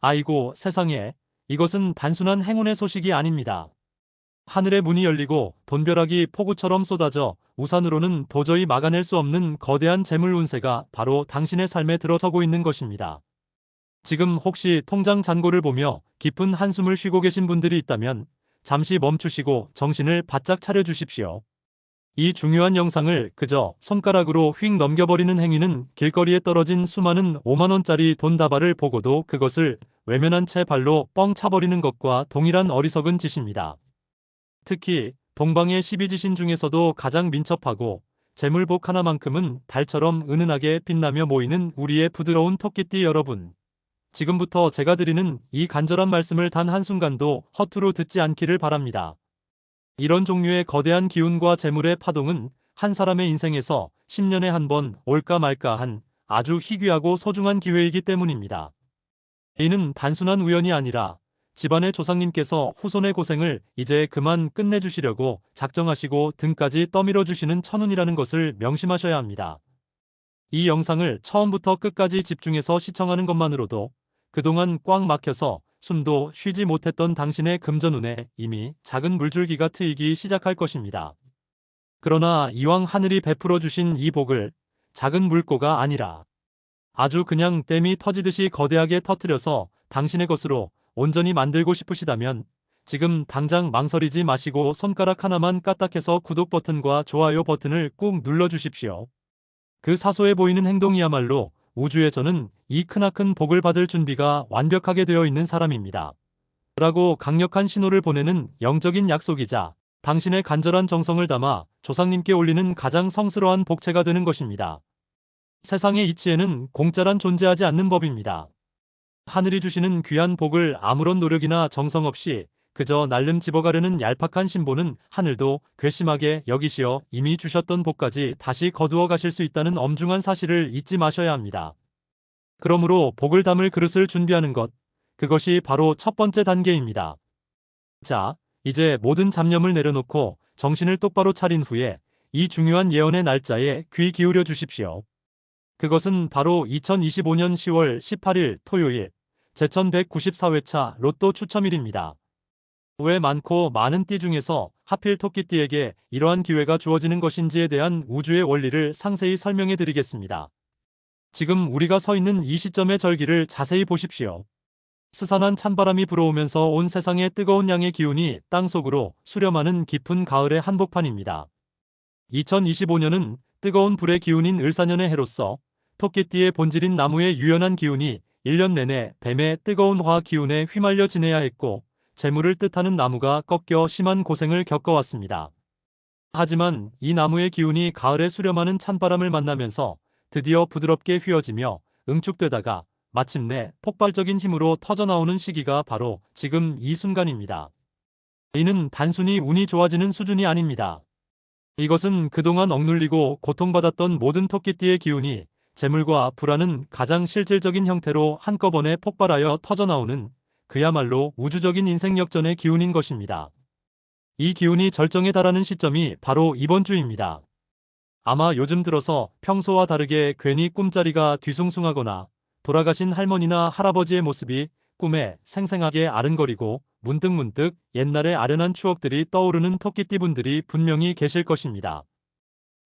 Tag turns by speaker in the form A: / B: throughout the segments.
A: 아이고 세상에, 이것은 단순한 행운의 소식이 아닙니다. 하늘의 문이 열리고 돈벼락이 폭우처럼 쏟아져 우산으로는 도저히 막아낼 수 없는 거대한 재물 운세가 바로 당신의 삶에 들어서고 있는 것입니다. 지금 혹시 통장 잔고를 보며 깊은 한숨을 쉬고 계신 분들이 있다면 잠시 멈추시고 정신을 바짝 차려 주십시오. 이 중요한 영상을 그저 손가락으로 휙 넘겨버리는 행위는 길거리에 떨어진 수많은 5만원짜리 돈 다발을 보고도 그것을 외면한 채 발로 뻥 차버리는 것과 동일한 어리석은 짓입니다. 특히 동방의 12지신 중에서도 가장 민첩하고 재물복 하나만큼은 달처럼 은은하게 빛나며 모이는 우리의 부드러운 토끼띠 여러분. 지금부터 제가 드리는 이 간절한 말씀을 단 한순간도 허투루 듣지 않기를 바랍니다. 이런 종류의 거대한 기운과 재물의 파동은 한 사람의 인생에서 10년에 한 번 올까 말까 한 아주 희귀하고 소중한 기회이기 때문입니다. 이는 단순한 우연이 아니라 집안의 조상님께서 후손의 고생을 이제 그만 끝내주시려고 작정하시고 등까지 떠밀어 주시는 천운이라는 것을 명심하셔야 합니다. 이 영상을 처음부터 끝까지 집중해서 시청하는 것만으로도 그동안 꽉 막혀서 숨도 쉬지 못했던 당신의 금전운에 이미 작은 물줄기가 트이기 시작할 것입니다. 그러나 이왕 하늘이 베풀어 주신 이 복을 작은 물고가 아니라 아주 그냥 댐이 터지듯이 거대하게 터뜨려서 당신의 것으로 온전히 만들고 싶으시다면 지금 당장 망설이지 마시고 손가락 하나만 까딱해서 구독 버튼과 좋아요 버튼을 꾹 눌러주십시오. 그 사소해 보이는 행동이야말로 우주에서는 이 크나큰 복을 받을 준비가 완벽하게 되어 있는 사람입니다. 라고 강력한 신호를 보내는 영적인 약속이자 당신의 간절한 정성을 담아 조상님께 올리는 가장 성스러운 복채가 되는 것입니다. 세상의 이치에는 공짜란 존재하지 않는 법입니다. 하늘이 주시는 귀한 복을 아무런 노력이나 정성 없이 그저 날름 집어가려는 얄팍한 신보는 하늘도 괘씸하게 여기시어 이미 주셨던 복까지 다시 거두어 가실 수 있다는 엄중한 사실을 잊지 마셔야 합니다. 그러므로 복을 담을 그릇을 준비하는 것, 그것이 바로 첫 번째 단계입니다. 자, 이제 모든 잡념을 내려놓고 정신을 똑바로 차린 후에 이 중요한 예언의 날짜에 귀 기울여 주십시오. 그것은 바로 2025년 10월 18일 토요일 제1194회차 로또 추첨일입니다. 왜 많고 많은 띠 중에서 하필 토끼띠에게 이러한 기회가 주어지는 것인지에 대한 우주의 원리를 상세히 설명해 드리겠습니다. 지금 우리가 서 있는 이 시점의 절기를 자세히 보십시오. 스산한 찬바람이 불어오면서 온 세상의 뜨거운 양의 기운이 땅속으로 수렴하는 깊은 가을의 한복판입니다. 2025년은 뜨거운 불의 기운인 을사년의 해로서 토끼띠의 본질인 나무의 유연한 기운이 1년 내내 뱀의 뜨거운 화 기운에 휘말려 지내야 했고 재물을 뜻하는 나무가 꺾여 심한 고생을 겪어왔습니다. 하지만 이 나무의 기운이 가을에 수렴하는 찬바람을 만나면서 드디어 부드럽게 휘어지며 응축되다가 마침내 폭발적인 힘으로 터져나오는 시기가 바로 지금 이 순간입니다. 이는 단순히 운이 좋아지는 수준이 아닙니다. 이것은 그동안 억눌리고 고통받았던 모든 토끼띠의 기운이 재물과 불안은 가장 실질적인 형태로 한꺼번에 폭발하여 터져나오는 그야말로 우주적인 인생 역전의 기운인 것입니다. 이 기운이 절정에 달하는 시점이 바로 이번 주입니다. 아마 요즘 들어서 평소와 다르게 괜히 꿈자리가 뒤숭숭하거나 돌아가신 할머니나 할아버지의 모습이 꿈에 생생하게 아른거리고 문득문득 옛날의 아련한 추억들이 떠오르는 토끼띠분들이 분명히 계실 것입니다.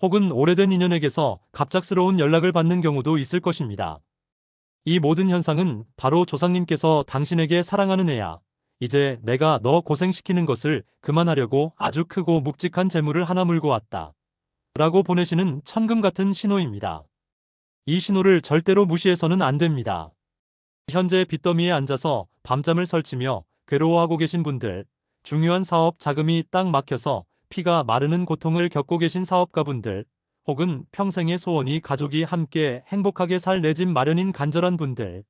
A: 혹은 오래된 인연에게서 갑작스러운 연락을 받는 경우도 있을 것입니다. 이 모든 현상은 바로 조상님께서 당신에게 사랑하는 애야, 이제 내가 너 고생시키는 것을 그만하려고 아주 크고 묵직한 재물을 하나 물고 왔다 라고 보내시는 천금 같은 신호입니다. 이 신호를 절대로 무시해서는 안 됩니다. 현재 빚더미에 앉아서 밤잠을 설치며 괴로워하고 계신 분들, 중요한 사업 자금이 딱 막혀서 피가 마르는 고통을 겪고 계신 사업가분들, 혹은 평생의 소원이 가족이 함께 행복하게 살 내 집 마련인 간절한 분들.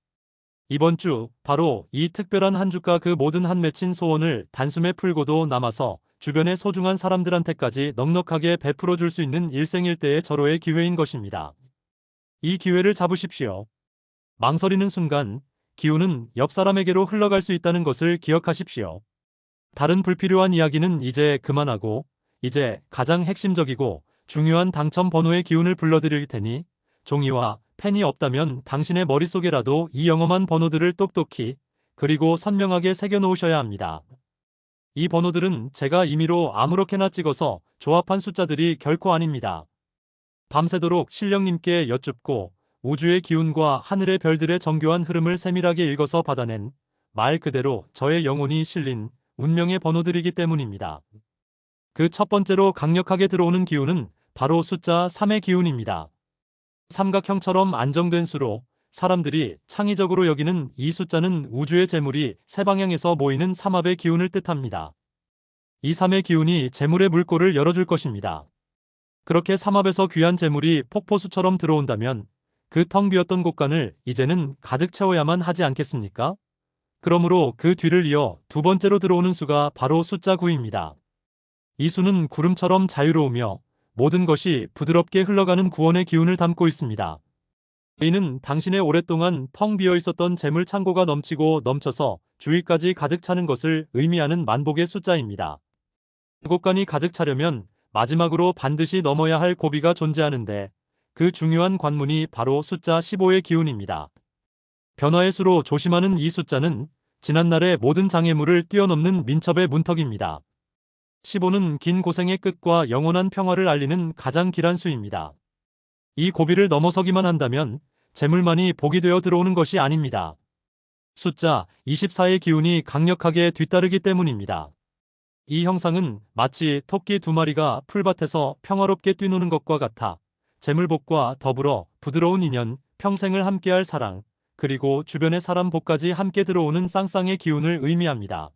A: 이번 주 바로 이 특별한 한 주가 그 모든 한 맺힌 소원을 단숨에 풀고도 남아서 주변의 소중한 사람들한테까지 넉넉하게 베풀어 줄 수 있는 일생일대의 절호의 기회인 것입니다. 이 기회를 잡으십시오. 망설이는 순간 기운은 옆 사람에게로 흘러갈 수 있다는 것을 기억하십시오. 다른 불필요한 이야기는 이제 그만하고 이제 가장 핵심적이고 중요한 당첨 번호의 기운을 불러드릴 테니 종이와 펜이 없다면 당신의 머릿속에라도 이 영험한 번호들을 똑똑히 그리고 선명하게 새겨 놓으셔야 합니다. 이 번호들은 제가 임의로 아무렇게나 찍어서 조합한 숫자들이 결코 아닙니다. 밤새도록 신령님께 여쭙고 우주의 기운과 하늘의 별들의 정교한 흐름을 세밀하게 읽어서 받아낸 말 그대로 저의 영혼이 실린 운명의 번호들이기 때문입니다. 그 첫 번째로 강력하게 들어오는 기운은 바로 숫자 3의 기운입니다. 삼각형처럼 안정된 수로 사람들이 창의적으로 여기는 이 숫자는 우주의 재물이 세 방향에서 모이는 삼합의 기운을 뜻합니다. 이 3의 기운이 재물의 물꼬를 열어줄 것입니다. 그렇게 삼합에서 귀한 재물이 폭포수처럼 들어온다면 그 텅 비었던 곳간을 이제는 가득 채워야만 하지 않겠습니까? 그러므로 그 뒤를 이어 두 번째로 들어오는 수가 바로 숫자 9입니다. 이 수는 구름처럼 자유로우며 모든 것이 부드럽게 흘러가는 구원의 기운을 담고 있습니다. 이는 당신의 오랫동안 텅 비어 있었던 재물 창고가 넘치고 넘쳐서 주위까지 가득 차는 것을 의미하는 만복의 숫자입니다. 곳간이 가득 차려면 마지막으로 반드시 넘어야 할 고비가 존재하는데 그 중요한 관문이 바로 숫자 15의 기운입니다. 변화의 수로 조심하는 이 숫자는 지난날의 모든 장애물을 뛰어넘는 민첩의 문턱입니다. 15는 긴 고생의 끝과 영원한 평화를 알리는 가장 길한 수입니다. 이 고비를 넘어서기만 한다면 재물만이 복이 되어 들어오는 것이 아닙니다. 숫자 24의 기운이 강력하게 뒤따르기 때문입니다. 이 형상은 마치 토끼 두 마리가 풀밭에서 평화롭게 뛰노는 것과 같아 재물복과 더불어 부드러운 인연, 평생을 함께할 사랑, 그리고 주변의 사람 복까지 함께 들어오는 쌍쌍의 기운을 의미합니다.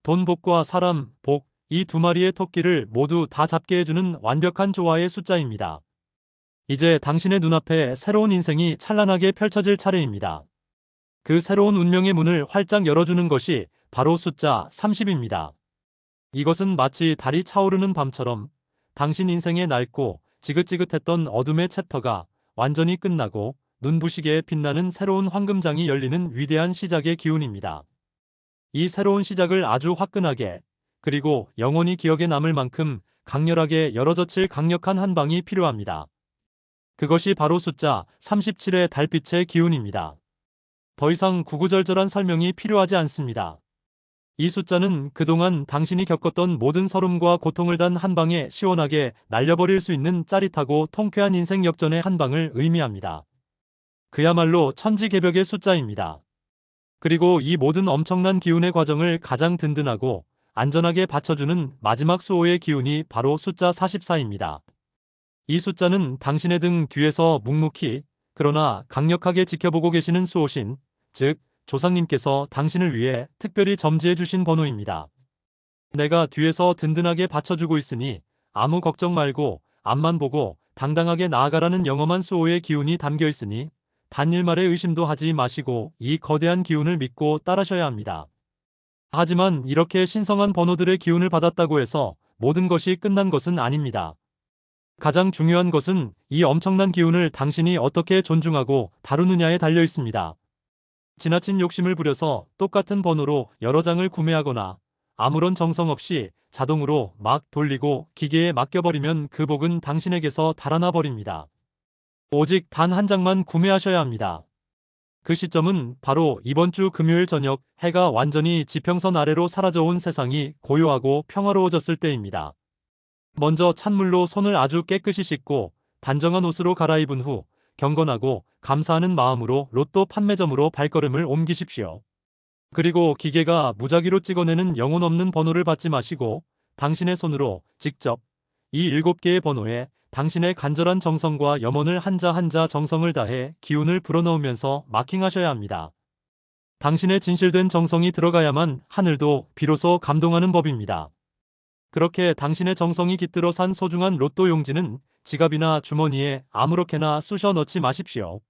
A: 돈 복과 사람 복, 이 두 마리의 토끼를 모두 다 잡게 해주는 완벽한 조화의 숫자입니다. 이제 당신의 눈앞에 새로운 인생이 찬란하게 펼쳐질 차례입니다. 그 새로운 운명의 문을 활짝 열어주는 것이 바로 숫자 30입니다. 이것은 마치 달이 차오르는 밤처럼 당신 인생의 낡고 지긋지긋했던 어둠의 챕터가 완전히 끝나고 눈부시게 빛나는 새로운 황금장이 열리는 위대한 시작의 기운입니다. 이 새로운 시작을 아주 화끈하게 그리고 영원히 기억에 남을 만큼 강렬하게 열어젖힐 강력한 한 방이 필요합니다. 그것이 바로 숫자 37의 달빛의 기운입니다. 더 이상 구구절절한 설명이 필요하지 않습니다. 이 숫자는 그동안 당신이 겪었던 모든 서름과 고통을 단 한 방에 시원하게 날려버릴 수 있는 짜릿하고 통쾌한 인생 역전의 한 방을 의미합니다. 그야말로 천지개벽의 숫자입니다. 그리고 이 모든 엄청난 기운의 과정을 가장 든든하고 안전하게 받쳐주는 마지막 수호의 기운이 바로 숫자 44입니다. 이 숫자는 당신의 등 뒤에서 묵묵히 그러나 강력하게 지켜보고 계시는 수호신, 즉 조상님께서 당신을 위해 특별히 점지해 주신 번호입니다. 내가 뒤에서 든든하게 받쳐주고 있으니 아무 걱정 말고 앞만 보고 당당하게 나아가라는 영험한 수호의 기운이 담겨 있으니 단 일말의 의심도 하지 마시고 이 거대한 기운을 믿고 따르셔야 합니다. 하지만 이렇게 신성한 번호들의 기운을 받았다고 해서 모든 것이 끝난 것은 아닙니다. 가장 중요한 것은 이 엄청난 기운을 당신이 어떻게 존중하고 다루느냐에 달려 있습니다. 지나친 욕심을 부려서 똑같은 번호로 여러 장을 구매하거나 아무런 정성 없이 자동으로 막 돌리고 기계에 맡겨버리면 그 복은 당신에게서 달아나 버립니다. 오직 단 한 장만 구매하셔야 합니다. 그 시점은 바로 이번 주 금요일 저녁 해가 완전히 지평선 아래로 사라져온 세상이 고요하고 평화로워졌을 때입니다. 먼저 찬물로 손을 아주 깨끗이 씻고 단정한 옷으로 갈아입은 후 경건하고 감사하는 마음으로 로또 판매점으로 발걸음을 옮기십시오. 그리고 기계가 무작위로 찍어내는 영혼 없는 번호를 받지 마시고 당신의 손으로 직접 이 7개의 번호에 당신의 간절한 정성과 염원을 한자 한자 정성을 다해 기운을 불어넣으면서 마킹하셔야 합니다. 당신의 진실된 정성이 들어가야만 하늘도 비로소 감동하는 법입니다. 그렇게 당신의 정성이 깃들어 산 소중한 로또 용지는 지갑이나 주머니에 아무렇게나 쑤셔 넣지 마십시오.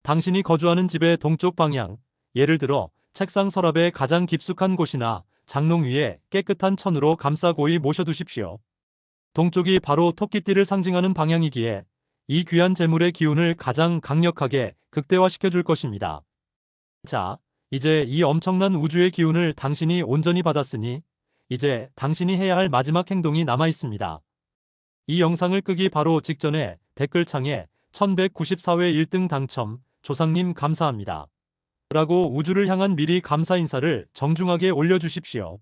A: 당신이 거주하는 집의 동쪽 방향, 예를 들어 책상 서랍의 가장 깊숙한 곳이나 장롱 위에 깨끗한 천으로 감싸 고이 모셔두십시오. 동쪽이 바로 토끼띠를 상징하는 방향이기에 이 귀한 재물의 기운을 가장 강력하게 극대화시켜 줄 것입니다. 자, 이제 이 엄청난 우주의 기운을 당신이 온전히 받았으니 이제 당신이 해야 할 마지막 행동이 남아 있습니다. 이 영상을 끄기 바로 직전에 댓글창에 1194회 1등 당첨, 조상님 감사합니다. 라고 우주를 향한 미리 감사 인사를 정중하게 올려주십시오.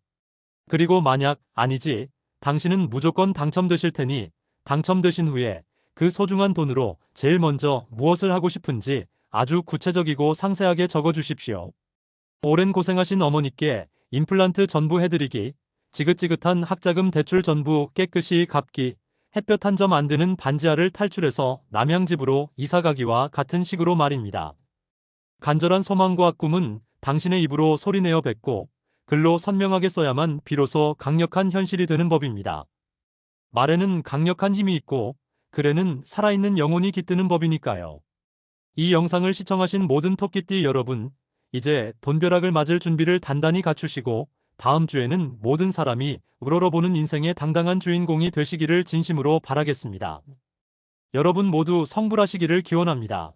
A: 그리고 만약 아니지, 당신은 무조건 당첨되실 테니 당첨되신 후에 그 소중한 돈으로 제일 먼저 무엇을 하고 싶은지 아주 구체적이고 상세하게 적어주십시오. 오랜 고생하신 어머니께 임플란트 전부 해드리기, 지긋지긋한 학자금 대출 전부 깨끗이 갚기, 햇볕 한 점 안 드는 반지하를 탈출해서 남양집으로 이사가기와 같은 식으로 말입니다. 간절한 소망과 꿈은 당신의 입으로 소리내어 뱉고 글로 선명하게 써야만 비로소 강력한 현실이 되는 법입니다. 말에는 강력한 힘이 있고 글에는 살아있는 영혼이 깃드는 법이니까요. 이 영상을 시청하신 모든 토끼띠 여러분, 이제 돈벼락을 맞을 준비를 단단히 갖추시고 다음 주에는 모든 사람이 우러러보는 인생의 당당한 주인공이 되시기를 진심으로 바라겠습니다. 여러분 모두 성불하시기를 기원합니다.